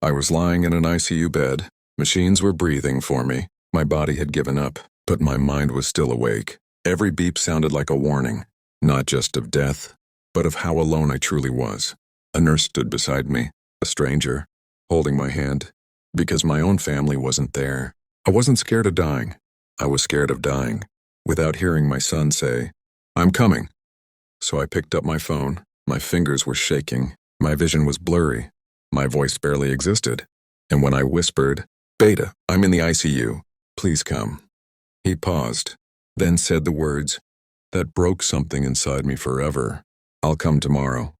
I was lying in an ICU bed. Machines were breathing for me. My body had given up, but my mind was still awake. Every beep sounded like a warning, not just of death, but of how alone I truly was. A nurse stood beside me, a stranger, holding my hand, because my own family wasn't there. I wasn't scared of dying. I was scared of dying, without hearing my son say, "I'm coming." So I picked up my phone. My fingers were shaking. My vision was blurry. My voice barely existed. And when I whispered, "Beta, I'm in the ICU. Please come." He paused, then said the words that broke something inside me forever. "I'll come tomorrow.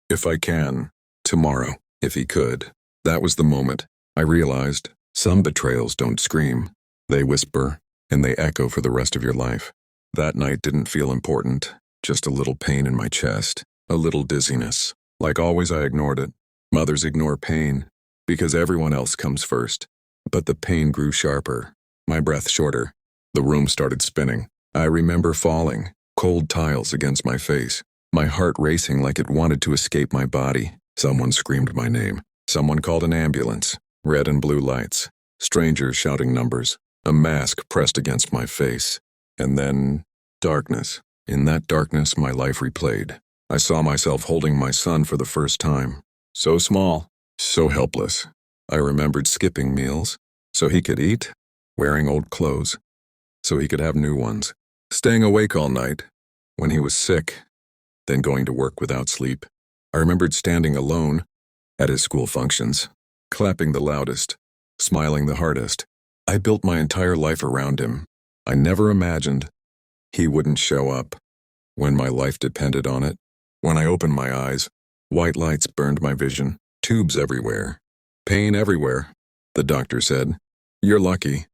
If I can. Tomorrow, if he could." That was the moment I realized some betrayals don't scream. They whisper, and they echo for the rest of your life. That night didn't feel important, just a little pain in my chest, a little dizziness. Like always, I ignored it. Mothers ignore pain, because everyone else comes first. But the pain grew sharper, my breath shorter. The room started spinning. I remember falling, cold tiles against my face, my heart racing like it wanted to escape my body. Someone screamed my name. Someone called an ambulance. Red and blue lights. Strangers shouting numbers. A mask pressed against my face. And then, darkness. In that darkness, my life replayed. I saw myself holding my son for the first time. So small, so helpless. I remembered skipping meals, so he could eat, wearing old clothes, so he could have new ones, staying awake all night when he was sick, then going to work without sleep. I remembered standing alone at his school functions, clapping the loudest, smiling the hardest. I built my entire life around him. I never imagined he wouldn't show up when my life depended on it. When I opened my eyes, white lights burned my vision, tubes everywhere, pain everywhere. The doctor said, "You're lucky."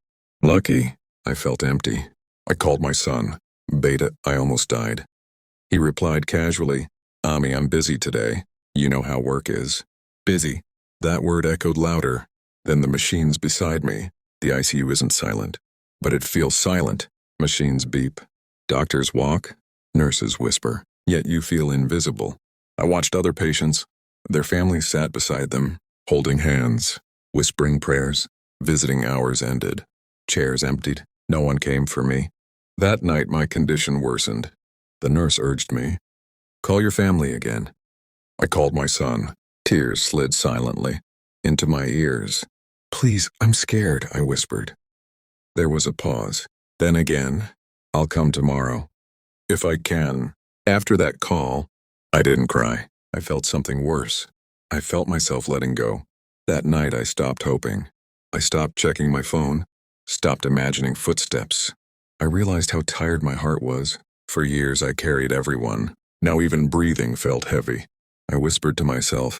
Lucky? I felt empty. I called my son. "Beta, I almost died." He replied casually, "Ami, I'm busy today. You know how work is." Busy. That word echoed louder than the machines beside me. The ICU isn't silent, but it feels silent. Machines beep. Doctors walk. Nurses whisper. Yet you feel invisible. I watched other patients. Their families sat beside them, holding hands, whispering prayers. Visiting hours ended. Chairs emptied. No one came for me. That night my condition worsened. The nurse urged me, "Call your family again." I called my son. Tears slid silently into my ears. "Please, I'm scared," I whispered. There was a pause. Then again, "I'll come tomorrow. If I can." After that call, I didn't cry. I felt something worse. I felt myself letting go. That night I stopped hoping. I stopped checking my phone, stopped imagining footsteps. I realized how tired my heart was. For years I carried everyone. Now even breathing felt heavy. I whispered to myself,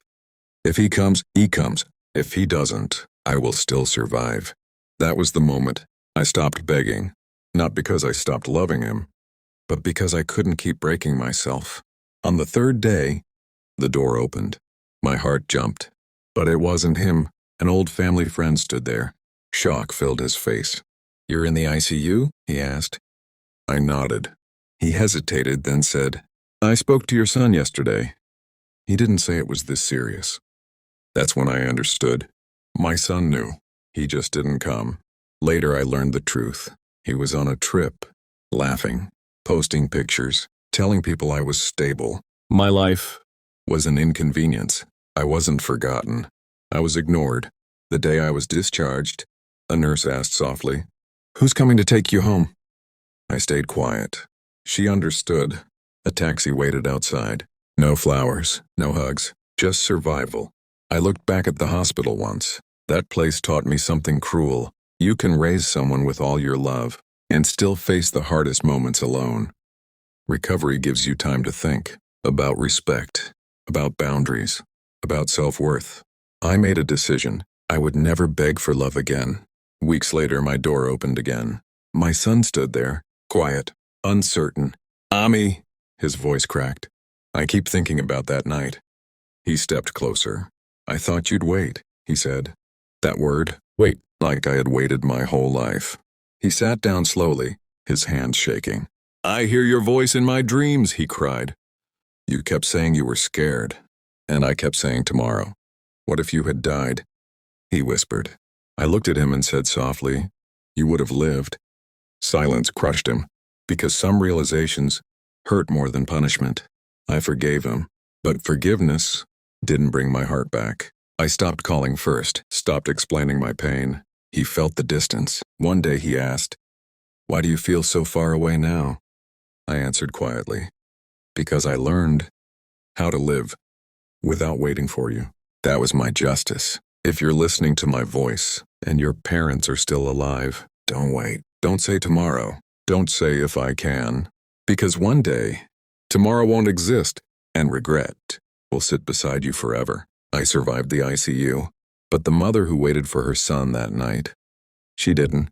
"If he comes, he comes. If he doesn't, I will still survive." That was the moment I stopped begging. Not because I stopped loving him, but because I couldn't keep breaking myself. On the third day, the door opened. My heart jumped. But it wasn't him. An old family friend stood there. Shock filled his face. "You're in the ICU?" he asked. I nodded. He hesitated, then said, "I spoke to your son yesterday." He didn't say it was this serious. That's when I understood. My son knew. He just didn't come. Later I learned the truth. He was on a trip, laughing, posting pictures, telling people I was stable. My life was an inconvenience. I wasn't forgotten. I was ignored. The day I was discharged, a nurse asked softly, "Who's coming to take you home?" I stayed quiet. She understood. A taxi waited outside. No flowers, no hugs, just survival. I looked back at the hospital once. That place taught me something cruel. You can raise someone with all your love and still face the hardest moments alone. Recovery gives you time to think about respect, about boundaries, about self-worth. I made a decision. I would never beg for love again. Weeks later, my door opened again. My son stood there, quiet, uncertain. "Ami," his voice cracked. I keep thinking about that night. He stepped closer. "I thought you'd wait," he said. That word, wait, like I had waited my whole life. He sat down slowly, his hands shaking. "I hear your voice in my dreams," he cried. "You kept saying you were scared, and I kept saying tomorrow. What if you had died? he whispered. I looked at him and said softly, "You would have lived." Silence crushed him, because some realizations hurt more than punishment. I forgave him, but forgiveness didn't bring my heart back. I stopped calling first, stopped explaining my pain. He felt the distance. One day he asked, "Why do you feel so far away now?" I answered quietly, "Because I learned how to live without waiting for you." That was my justice. If you're listening to my voice and your parents are still alive, don't wait. Don't say tomorrow. Don't say if I can. Because one day, tomorrow won't exist, and regret will sit beside you forever. I survived the ICU, but the mother who waited for her son that night, she didn't.